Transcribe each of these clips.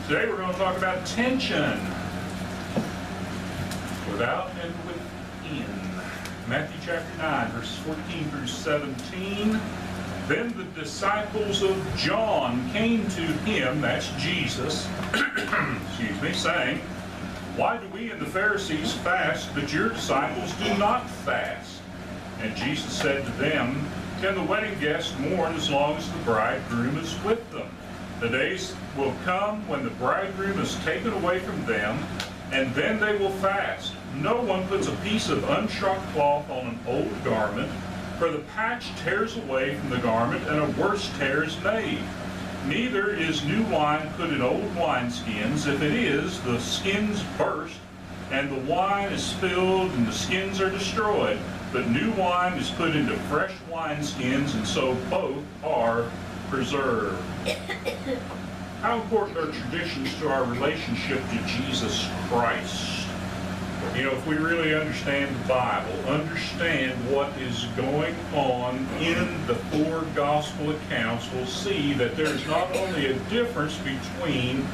Today we're going to talk about tension. Without and within. Matthew chapter 9, verses 14 through 17. Then the disciples of John came to him, that's Jesus, excuse me, saying, "Why do we and the Pharisees fast, but your disciples do not fast?" And Jesus said to them, "Can the wedding guests mourn as long as the bridegroom is with them? The days will come when the bridegroom is taken away from them, and then they will fast. No one puts a piece of unshrunk cloth on an old garment, for the patch tears away from the garment, and a worse tear is made. Neither is new wine put in old wineskins. If it is, the skins burst, and the wine is spilled, and the skins are destroyed. But new wine is put into fresh wineskins, and so both are preserved." How important are traditions to our relationship to Jesus Christ? You know, if we really understand the Bible, understand what is going on in the four gospel accounts, we'll see that there's not only a difference between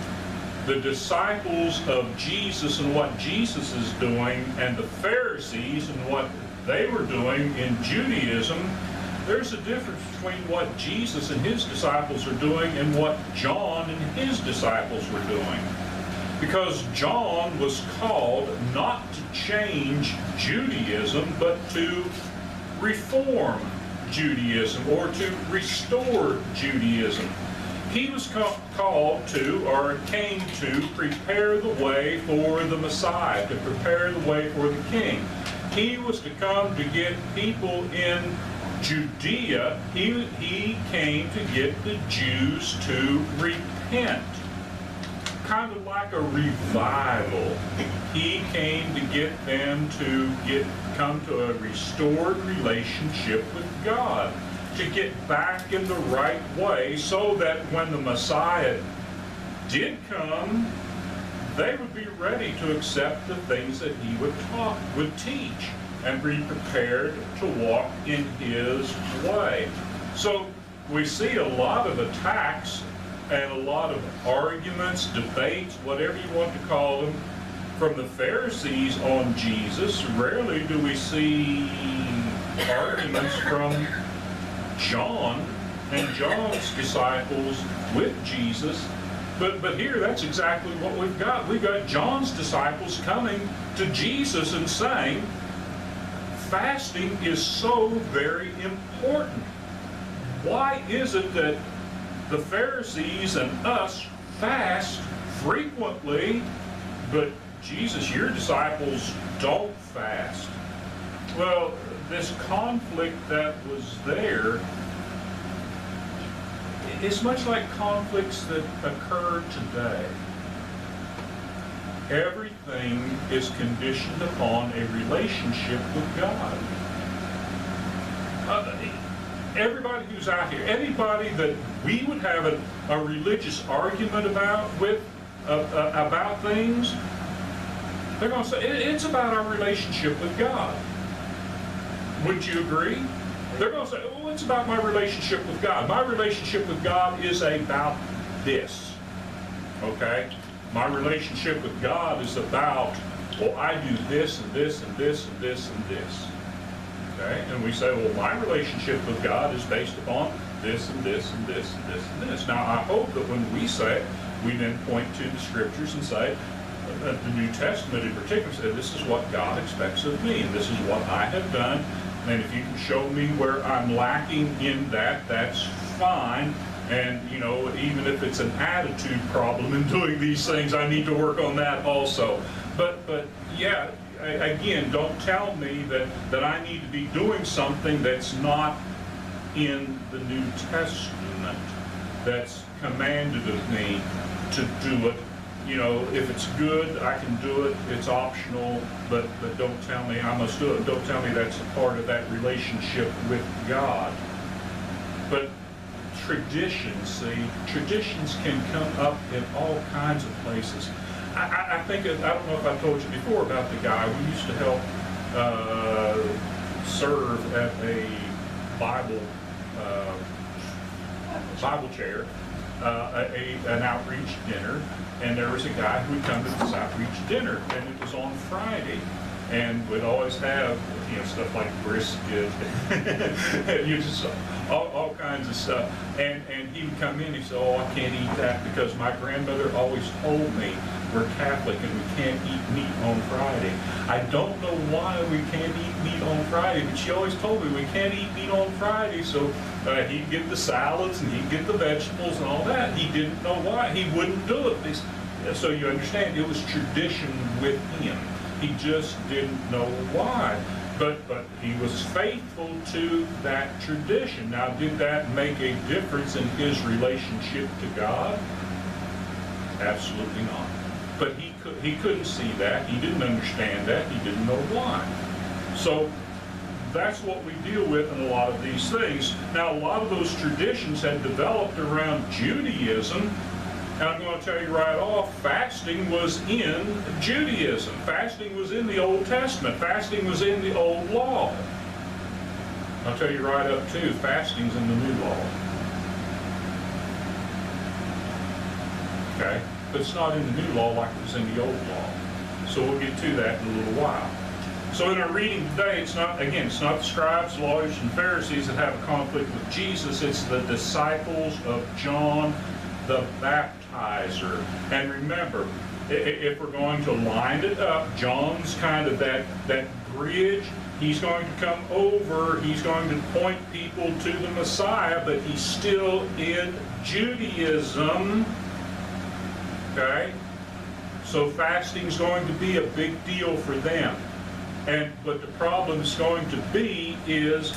the disciples of Jesus and what Jesus is doing and the Pharisees and what they were doing in Judaism. There's a difference between what Jesus and his disciples are doing and what John and his disciples were doing. Because John was called not to change Judaism, but to reform Judaism, or to restore Judaism. He was called to, or came to, prepare the way for the Messiah, to prepare the way for the King. He was to come to get people in Judea. He came to get the Jews to repent. Kind of like a revival. He came to get them to come to a restored relationship with God, to get back in the right way, so that when the Messiah did come, they would be ready to accept the things that he would teach, and be prepared to walk in his way. So we see a lot of attacks and a lot of arguments, debates, whatever you want to call them, from the Pharisees on Jesus. Rarely do we see arguments from John and John's disciples with Jesus. But here, that's exactly what we've got. We've got John's disciples coming to Jesus and saying, fasting is so very important. Why is it that the Pharisees and us fast frequently, but Jesus, your disciples, don't fast? Well, this conflict that was there is much like conflicts that occur today. Everything is conditioned upon a relationship with God. Everybody who's out here, anybody that we would have a religious argument about things, they're going to say, it's about our relationship with God. Would you agree? They're going to say, oh, it's about my relationship with God. My relationship with God is about this. Okay? My relationship with God is about, well, I do this and this and this and this and this. Okay? And we say, well, my relationship with God is based upon this and this and this and this and this. Now, I hope that when we say it, we then point to the Scriptures and say, the New Testament in particular said, this is what God expects of me, and this is what I have done. And if you can show me where I'm lacking in that, that's fine. And, you know, even if it's an attitude problem in doing these things, I need to work on that also. But yeah, again, don't tell me that I need to be doing something that's not in the New Testament, that's commanded of me to do it. You know, if it's good, I can do it. It's optional, but don't tell me I must do it. Don't tell me that's a part of that relationship with God. But traditions can come up in all kinds of places. I think, I don't know if I told you before about the guy we used to help serve at a Bible chair an outreach dinner, and there was a guy who would come to this outreach dinner, and it was on Friday. And we'd always have, stuff like brisket, and just all kinds of stuff. And he would come in, he said, "Oh, I can't eat that because my grandmother always told me we're Catholic and we can't eat meat on Friday. I don't know why we can't eat meat on Friday, but she always told me we can't eat meat on Friday." So he'd get the salads and he'd get the vegetables and all that. He didn't know why. He wouldn't do it. So you understand, it was tradition with him. He just didn't know why. But he was faithful to that tradition. Now, did that make a difference in his relationship to God? Absolutely not. But he couldn't see that. He didn't understand that. He didn't know why. So that's what we deal with in a lot of these things. Now, a lot of those traditions had developed around Judaism. And I'm going to tell you right off, fasting was in Judaism. Fasting was in the Old Testament. Fasting was in the Old Law. I'll tell you right up too, fasting's in the New Law. Okay? But it's not in the New Law like it was in the Old Law. So we'll get to that in a little while. So in our reading today, it's not the scribes, lawyers, and Pharisees that have a conflict with Jesus. It's the disciples of John the Baptizer. And remember, if we're going to line it up, John's kind of that bridge. He's going to come over, he's going to point people to the Messiah, but he's still in Judaism. Okay? So fasting's going to be a big deal for them. But the problem is going to be is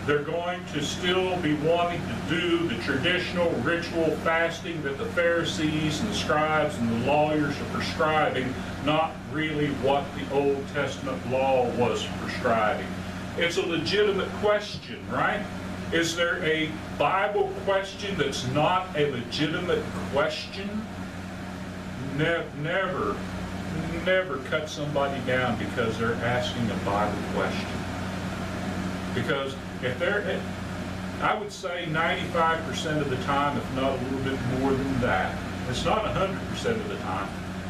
they're going to still be wanting to do the traditional ritual fasting that the Pharisees and the scribes and the lawyers are prescribing, not really what the Old Testament law was prescribing. It's a legitimate question, right? Is there a Bible question that's not a legitimate question? Never cut somebody down because they're asking a Bible question. Because if they're, I would say 95% of the time, if not a little bit more than that, it's not 100% of the time,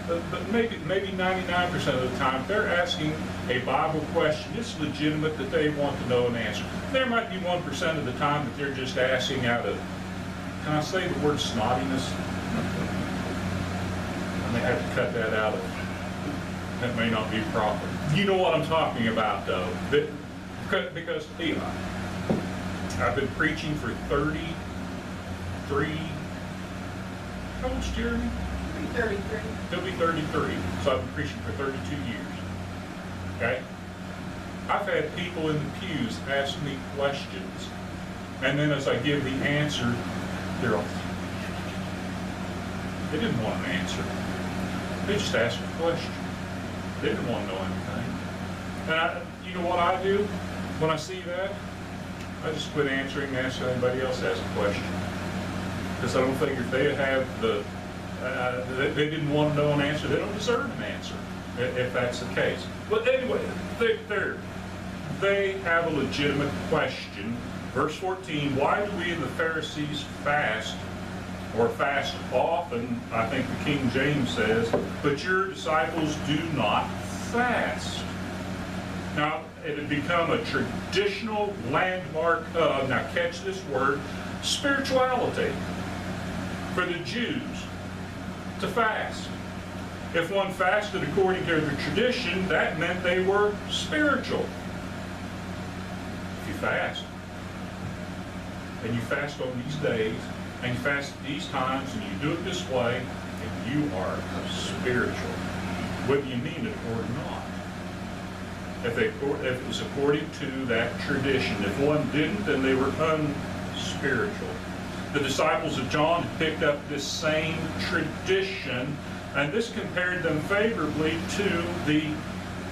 but maybe 99% of the time, if they're asking a Bible question, it's legitimate that they want to know an answer. There might be 1% of the time that they're just asking out of, can I say the word snottiness? I may have to cut that out of, that may not be proper. You know what I'm talking about, though. Because I've been preaching for 33, how old's Jeremy? He'll be 33. He'll be 33, so I've been preaching for 32 years. Okay? I've had people in the pews ask me questions, and then as I give the answer, they're all, they didn't want an answer. They just asked a question. They didn't want to know anything. And you know what I do when I see that? I just quit answering and ask anybody else has a question. Because I don't think if they have they didn't want to know an answer, they don't deserve an answer, if that's the case. But anyway, they have a legitimate question. Verse 14, why do we and the Pharisees fast, or fast often? I think the King James says, but your disciples do not fast. Now, it had become a traditional landmark of, now catch this word, spirituality for the Jews to fast. If one fasted according to their tradition, that meant they were spiritual. If you fast, and you fast on these days, and you fast at these times, and you do it this way, and you are spiritual, whether you mean it or not. If it was according to that tradition. If one didn't, then they were unspiritual. The disciples of John picked up this same tradition, and this compared them favorably to the,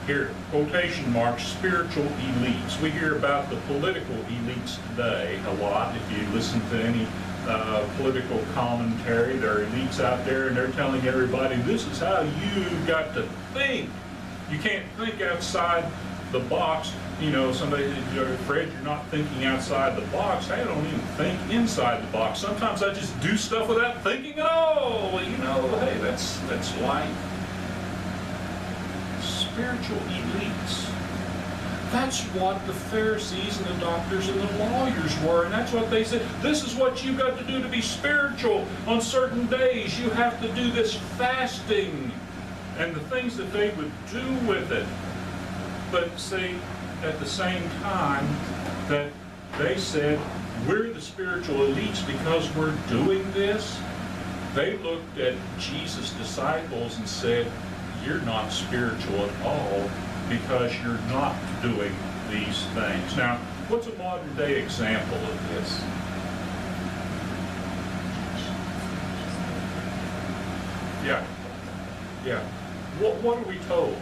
here, quotation marks, spiritual elites. We hear about the political elites today a lot. If you listen to any political commentary, there are elites out there, and they're telling everybody, this is how you got to think. You can't think outside the box. You know, somebody, Fred, you're not thinking outside the box. I don't even think inside the box. Sometimes I just do stuff without thinking at all. Well, you know, hey, that's life. Spiritual elites. That's what the Pharisees and the doctors and the lawyers were, and that's what they said. This is what you've got to do to be spiritual. On certain days, you have to do this fasting, and the things that they would do with it. But see, at the same time that they said, we're the spiritual elites because we're doing this, they looked at Jesus' disciples and said, you're not spiritual at all because you're not doing these things. Now, what's a modern day example of this? Yeah. What are we told?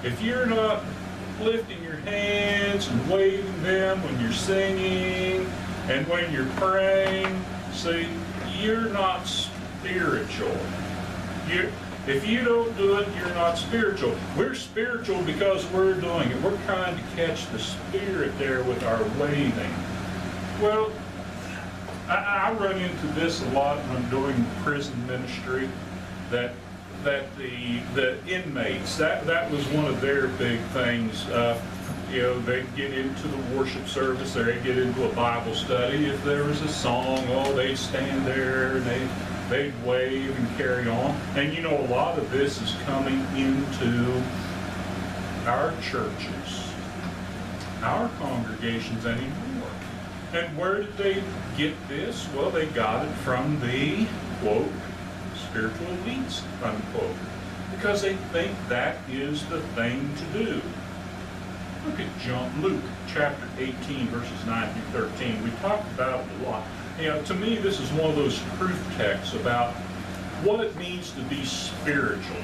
If you're not lifting your hands and waving them when you're singing and when you're praying, see, you're not spiritual. If you don't do it, you're not spiritual. We're spiritual because we're doing it. We're trying to catch the Spirit there with our waving. Well, I run into this a lot when I'm doing prison ministry, that the inmates, that was one of their big things. They get into the worship service, or they get into a Bible study. If there was a song, they'd stand there and they'd wave and carry on. And a lot of this is coming into our churches, our congregations anymore. And where did they get this? Well, they got it from the, quote, spiritual elites, unquote, because they think that is the thing to do. Look at Luke chapter 18, verses 9 through 13. We talked about it a lot. To me, this is one of those proof texts about what it means to be spiritual,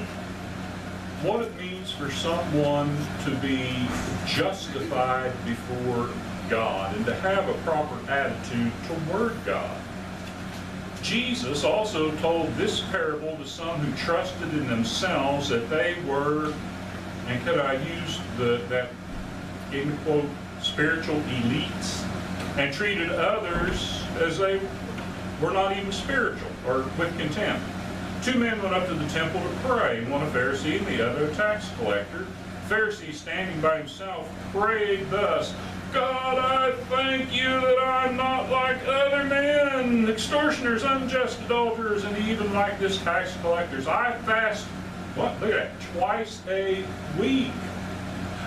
what it means for someone to be justified before God and to have a proper attitude toward God. Jesus also told this parable to some who trusted in themselves that they were, and could I use that in quote, spiritual elites, and treated others as they were not even spiritual, or with contempt. Two men went up to the temple to pray, one a Pharisee and the other a tax collector. The Pharisee, standing by himself, prayed thus, God, I thank you that I'm not like other men, extortioners, unjust adulterers, and even like this tax collectors. I fast, look at that, twice a week.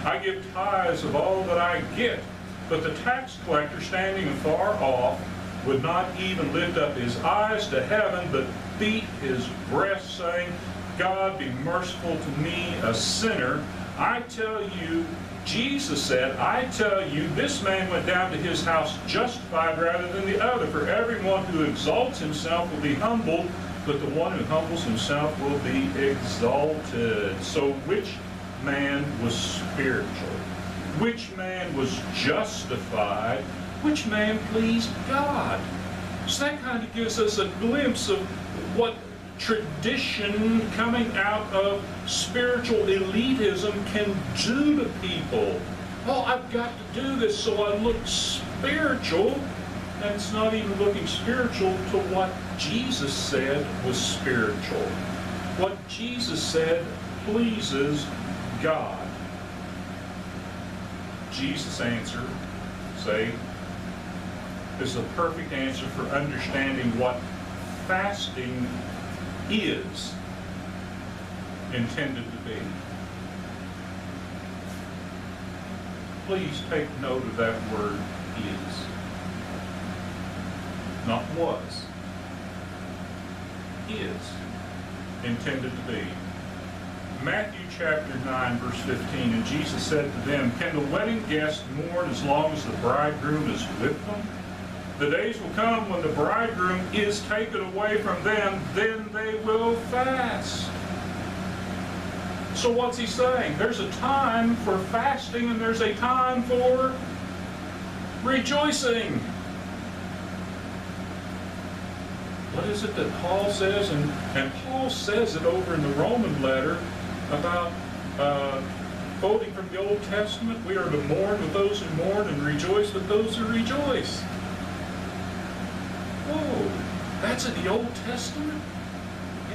I give tithes of all that I get. But the tax collector, standing afar off, would not even lift up his eyes to heaven, but beat his breast, saying, God, be merciful to me, a sinner. I tell you, Jesus said, I tell you, this man went down to his house justified rather than the other. For everyone who exalts himself will be humbled, but the one who humbles himself will be exalted. So which man was spiritual? Which man was justified? Which man pleased God? So that kind of gives us a glimpse of what tradition coming out of spiritual elitism can do to people. Well, I've got to do this so I look spiritual, and it's not even looking spiritual to what Jesus said was spiritual. What Jesus said pleases God. Jesus' answer, is the perfect answer for understanding what fasting is intended to be. Please take note of that word, is. Not was. Is intended to be. Matthew chapter 9, verse 15, and Jesus said to them, can the wedding guests mourn as long as the bridegroom is with them? The days will come when the bridegroom is taken away from them, then they will fast. So what's he saying? There's a time for fasting and there's a time for rejoicing. What is it that Paul says? And Paul says it over in the Roman letter about quoting from the Old Testament, we are to mourn with those who mourn and rejoice with those who rejoice. Whoa, that's in the Old Testament?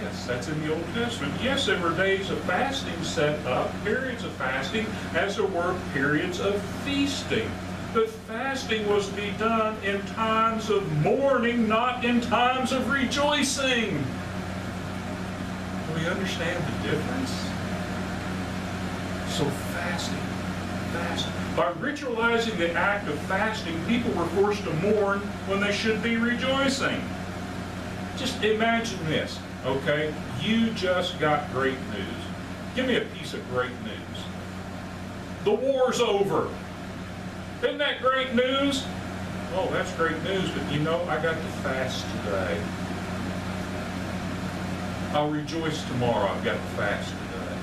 Yes, that's in the Old Testament. Yes, there were days of fasting set up, periods of fasting, as there were periods of feasting. But fasting was to be done in times of mourning, not in times of rejoicing. Do we understand the difference? So fasting. By ritualizing the act of fasting, people were forced to mourn when they should be rejoicing. Just imagine this, okay? You just got great news. Give me a piece of great news. The war's over. Isn't that great news? Oh, that's great news, but you know, I got to fast today. I'll rejoice tomorrow. I've got to fast today.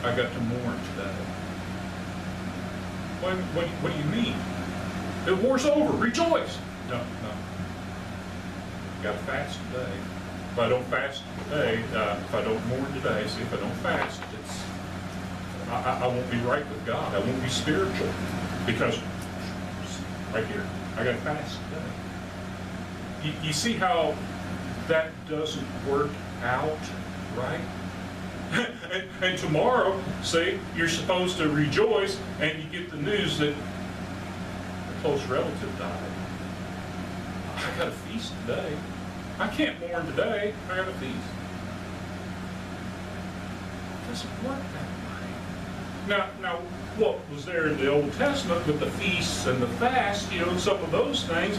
I got to mourn today. What do you mean? The war's over. Rejoice. No. Got to fast today. If I don't fast today, if I don't mourn today, see, if I don't fast, I won't be right with God. I won't be spiritual. Because, right here, I got to fast today. You see how that doesn't work out, right? and tomorrow, see, you're supposed to rejoice, and you get the news that a close relative died. I got to feast today. I can't mourn today. I got to feast. It doesn't work that way. Now, what was there in the Old Testament with the feasts and the fast, you know, some of those things,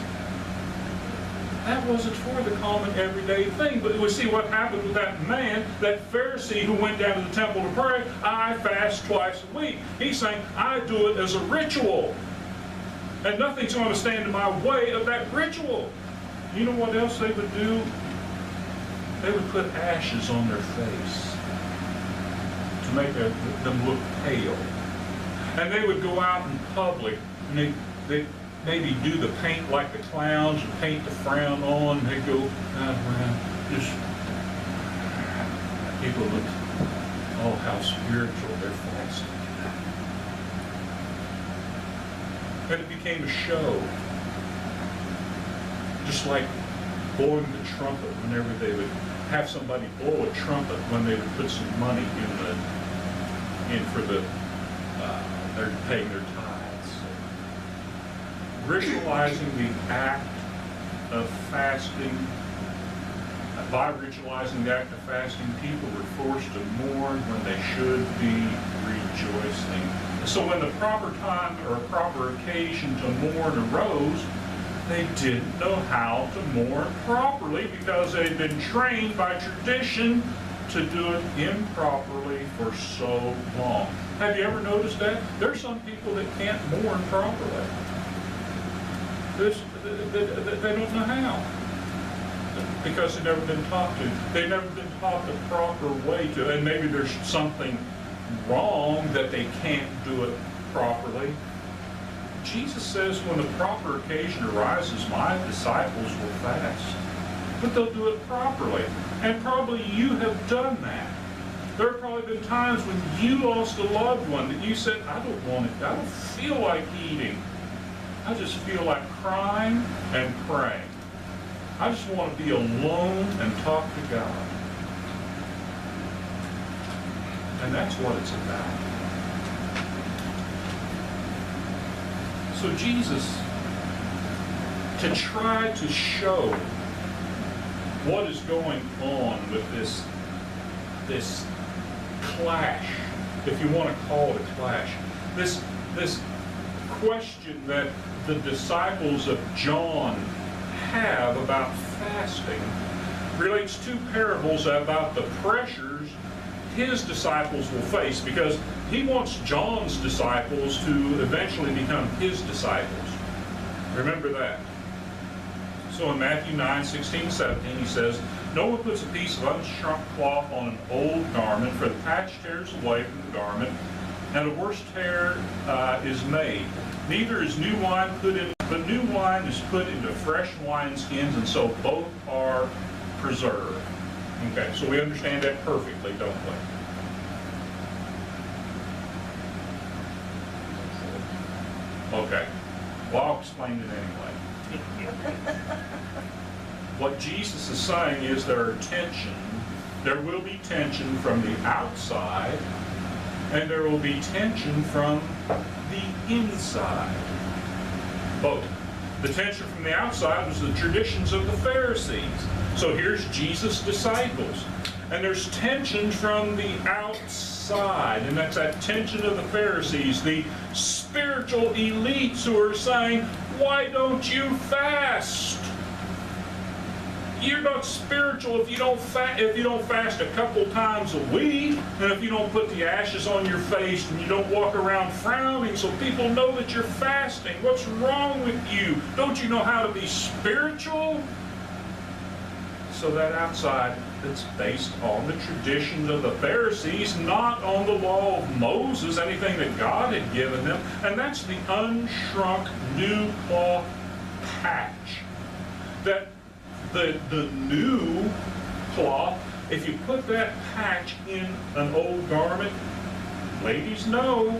that wasn't for the common everyday thing. But we see what happened with that man, that Pharisee who went down to the temple to pray. I fast twice a week. He's saying, I do it as a ritual. And nothing's going to stand in my way of that ritual. You know what else they would do? They would put ashes on their face to make them look pale. And they would go out in public, and they maybe do the paint like the clowns and paint the frown on, and they'd go around, just, people look, oh, how spiritual, they're fasting. And it became a show. Just like blowing the trumpet whenever they would have somebody blow a trumpet when they would put some money in for the they're paying their tithes. Ritualizing the act of fasting. By ritualizing the act of fasting, people were forced to mourn when they should be rejoicing. So when the proper time or proper occasion to mourn arose, they didn't know how to mourn properly because they'd been trained by tradition to do it improperly for so long. Have you ever noticed that? There's some people that can't mourn properly. They don't know how. Because they've never been taught to. They've never been taught the proper way to. And maybe there's something wrong that they can't do it properly. Jesus says when the proper occasion arises, my disciples will fast. But they'll do it properly. And probably you have done that. There have probably been times when you lost a loved one that you said, I don't want it. I don't feel like eating. I just feel like crying and praying. I just want to be alone and talk to God. And that's what it's about. So Jesus, to try to show what is going on with this clash, if you want to call it a clash, this question that the disciples of John have about fasting relates to parables about the pressures his disciples will face, because he wants John's disciples to eventually become his disciples. Remember that. So in Matthew 9:16-17, he says, no one puts a piece of unshrunk cloth on an old garment, for the patch tears away from the garment, and a worse tear is made. Neither is new wine put in, but new wine is put into fresh wineskins, and so both are preserved. Okay, so we understand that perfectly, don't we? Okay. Well, I'll explain it anyway. What Jesus is saying is there will be tension from the outside, and there will be tension from the inside. Both. The tension from the outside was the traditions of the Pharisees. So here's Jesus' disciples. And there's tension from the outside, and that's that tension of the Pharisees, the spiritual elites who are saying, why don't you fast? You're not spiritual if you don't fast a couple times a week, and if you don't put the ashes on your face and you don't walk around frowning so people know that you're fasting. What's wrong with you? Don't you know how to be spiritual? So that outside that's based on the traditions of the Pharisees, not on the law of Moses, anything that God had given them, and that's the unshrunk new cloth patch. That the new cloth, if you put that patch in an old garment, ladies know,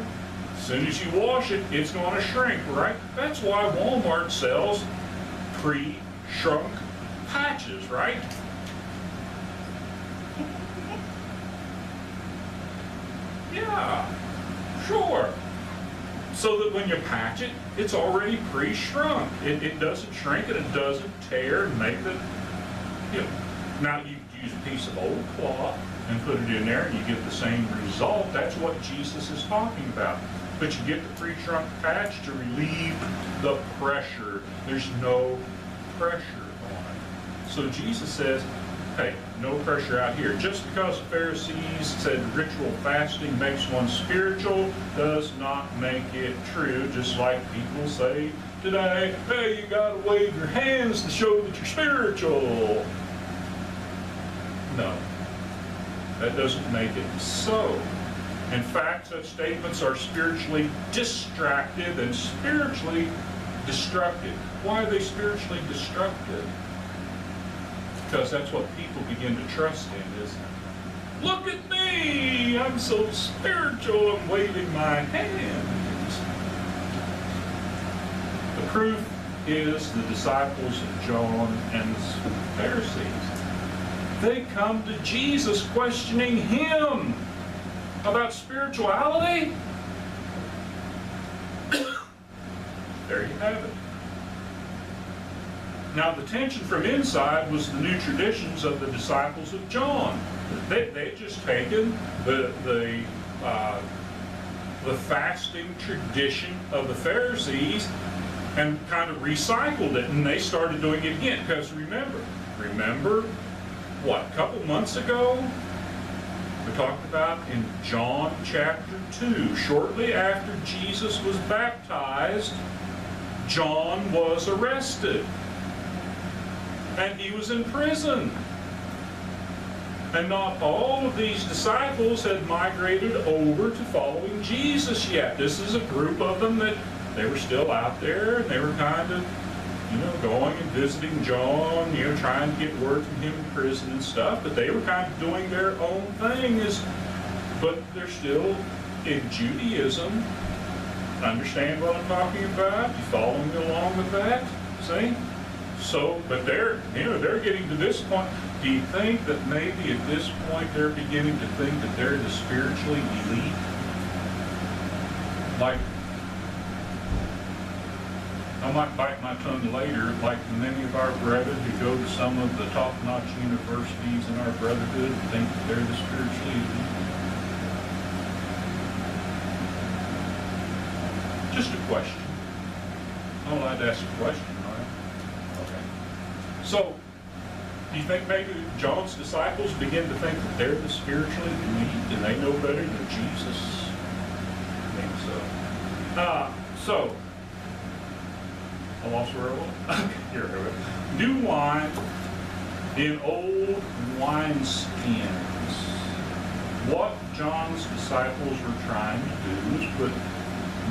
as soon as you wash it, it's going to shrink, right? That's why Walmart sells pre-shrunk patches, right? Yeah, sure. So that when you patch it, it's already pre-shrunk. It doesn't shrink and it doesn't tear and make it, Now you use a piece of old cloth and put it in there and you get the same result. That's what Jesus is talking about. But you get the pre-shrunk patch to relieve the pressure. There's no pressure on it. So Jesus says, hey, no pressure out here. Just because the Pharisees said ritual fasting makes one spiritual does not make it true. Just like people say today, hey, you got to wave your hands to show that you're spiritual. No, that doesn't make it so. In fact, such statements are spiritually distractive and spiritually destructive. Why are they spiritually destructive? Because that's what people begin to trust in, isn't it? Look at me! I'm so spiritual, I'm waving my hands. The proof is the disciples of John and the Pharisees. They come to Jesus questioning him about spirituality. There you have it. Now the tension from inside was the new traditions of the disciples of John. They'd just taken the fasting tradition of the Pharisees and kind of recycled it, and they started doing it again. Because remember what, a couple months ago, we talked about in John chapter 2, shortly after Jesus was baptized, John was arrested. And he was in prison. And not all of these disciples had migrated over to following Jesus yet. This is a group of them that they were still out there, and they were kind of, going and visiting John, trying to get word from him in prison and stuff, but they were kind of doing their own thing. But they're still in Judaism. Understand what I'm talking about? You following me along with that? See? So, but they're getting to this point. Do you think that maybe at this point they're beginning to think that they're the spiritually elite? Like, I might bite my tongue later, like many of our brethren who go to some of the top-notch universities in our brotherhood and think that they're the spiritually elite. Just a question. I'm allowed to ask a question. So, do you think maybe John's disciples begin to think that they're the spiritually elite and they know better than Jesus? I think so. So, I lost where I was. Okay, here we go. New wine in old wineskins. What John's disciples were trying to do is put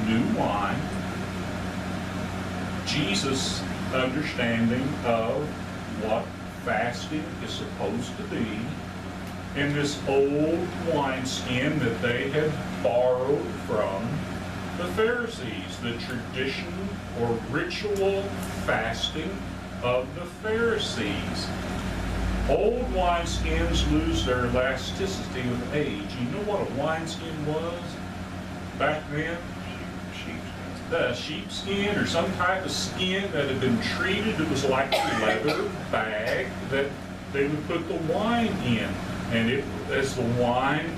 new wine, Jesus' understanding of what fasting is supposed to be, in this old wineskin that they had borrowed from the Pharisees, the tradition or ritual fasting of the Pharisees. Old wineskins lose their elasticity with age. You know what a wineskin was back then? The sheepskin or some type of skin that had been treated. It was like a leather bag that they would put the wine in. And as the wine,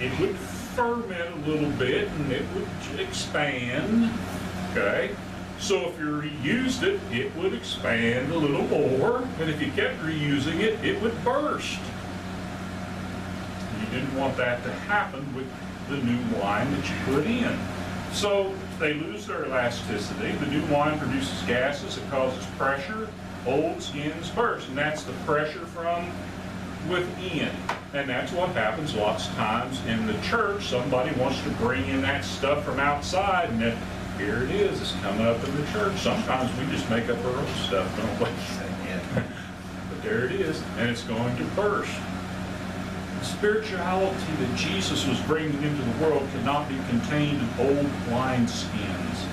it would ferment a little bit and it would expand. Okay? So if you reused it, it would expand a little more. And if you kept reusing it, it would burst. You didn't want that to happen with the new wine that you put in. So they lose their elasticity. The new wine produces gases that causes pressure. Old skins burst, and that's the pressure from within. And that's what happens lots of times in the church. Somebody wants to bring in that stuff from outside, and then here it is. It's coming up in the church. Sometimes we just make up our own stuff, don't we? But there it is, and it's going to burst. The spirituality that Jesus was bringing into the world cannot be contained in old wineskins.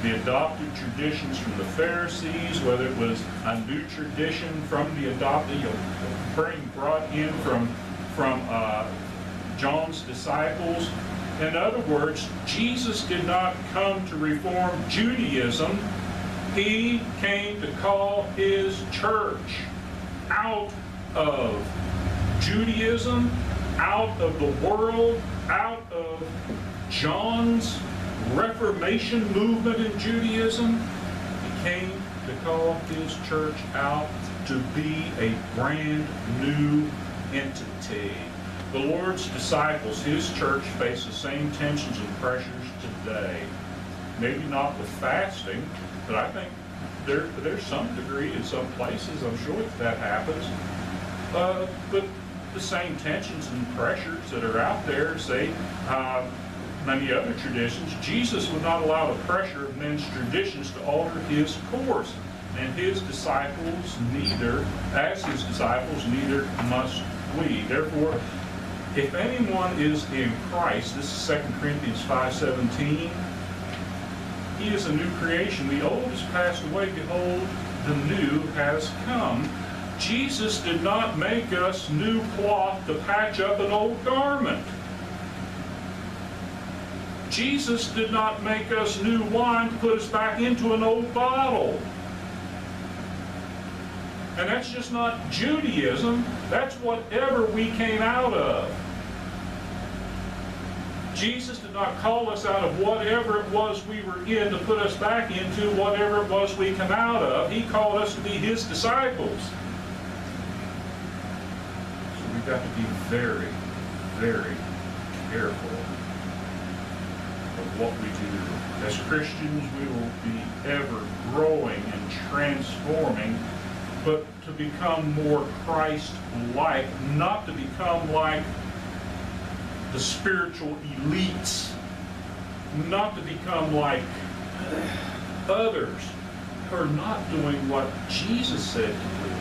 The adopted traditions from the Pharisees, whether it was a new tradition from the adopted, brought in from John's disciples. In other words, Jesus did not come to reform Judaism. He came to call his church out of Judaism, out of the world, out of John's Reformation movement in Judaism. He came to call his church out to be a brand new entity. The Lord's disciples, his church, face the same tensions and pressures today. Maybe not with fasting, but I think there's some degree in some places, I'm sure that happens. But the same tensions and pressures that are out there, say, many other traditions, Jesus would not allow the pressure of men's traditions to alter his course. And his disciples neither must we. Therefore, if anyone is in Christ, this is 2 Corinthians 5:17, he is a new creation. The old has passed away. Behold, the new has come. Jesus did not make us new cloth to patch up an old garment. Jesus did not make us new wine to put us back into an old bottle. And that's just not Judaism. That's whatever we came out of. Jesus did not call us out of whatever it was we were in to put us back into whatever it was we come out of. He called us to be his disciples. So we've got to be very, very careful of what we do. As Christians, we will be ever growing and transforming, but to become more Christ-like, not to become like the spiritual elites, not to become like others who are not doing what Jesus said to do.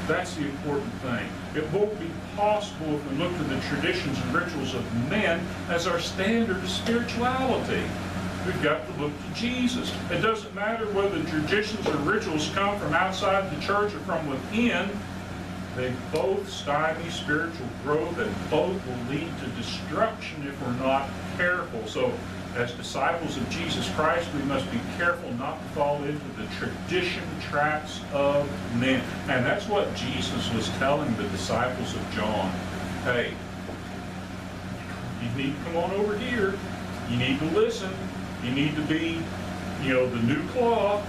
That's the important thing. It won't be possible if we look to the traditions and rituals of men as our standard of spirituality. We've got to look to Jesus. It doesn't matter whether the traditions or rituals come from outside the church or from within. They both stymie spiritual growth, and both will lead to destruction if we're not careful. So, as disciples of Jesus Christ, we must be careful not to fall into the tradition traps of men. And that's what Jesus was telling the disciples of John. Hey, you need to come on over here. You need to listen. You need to be, the new cloth,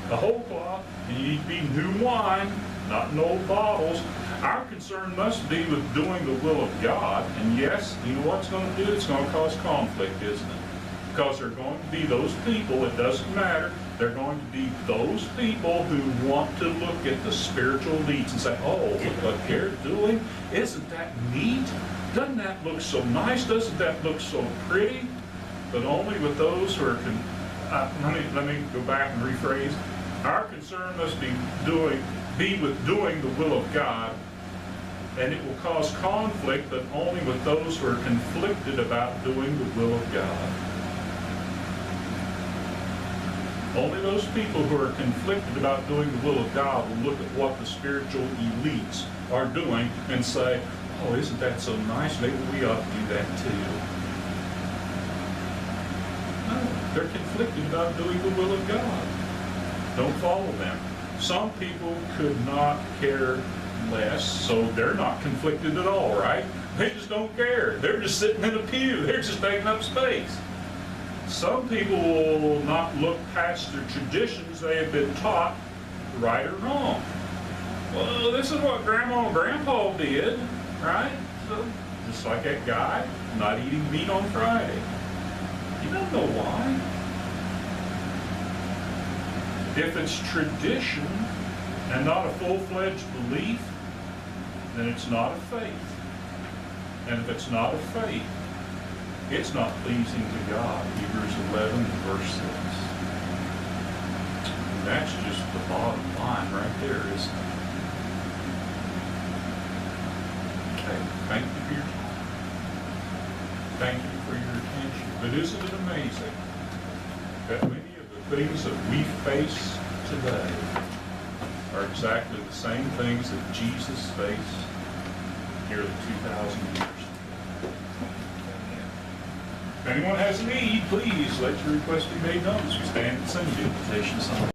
the whole cloth, and you need to be new wine, not in old bottles. Our concern must be with doing the will of God. And yes, you know what it's going to do? It's going to cause conflict, isn't it? Because there are going to be those people, it doesn't matter, they're going to be those people who want to look at the spiritual elites and say, oh, look what they're doing. Isn't that neat? Doesn't that look so nice? Doesn't that look so pretty? But only with those who are, let me go back and rephrase. Our concern must be with doing the will of God, And it will cause conflict, but only with those who are conflicted about doing the will of God. Only those people who are conflicted about doing the will of God will look at what the spiritual elites are doing and say, oh, isn't that so nice? Maybe we ought to do that too. No, they're conflicted about doing the will of God. Don't follow them. Some people could not care less, so they're not conflicted at all, right? They just don't care. They're just sitting in a pew. They're just taking up space. Some people will not look past their traditions they have been taught, right or wrong. Well, this is what Grandma and Grandpa did, right? So, just like that guy not eating meat on Friday. You don't know why. If it's tradition and not a full-fledged belief, then it's not a faith. And if it's not a faith, it's not pleasing to God. Hebrews 11, verse 6. And that's just the bottom line right there, isn't it? Okay, thank you for your time. Thank you for your attention. But isn't it amazing that many of the things that we face today are exactly the same things that Jesus faced nearly 2,000 years ago? If anyone has a need, please let your request be made known as we stand and sing the invitation song.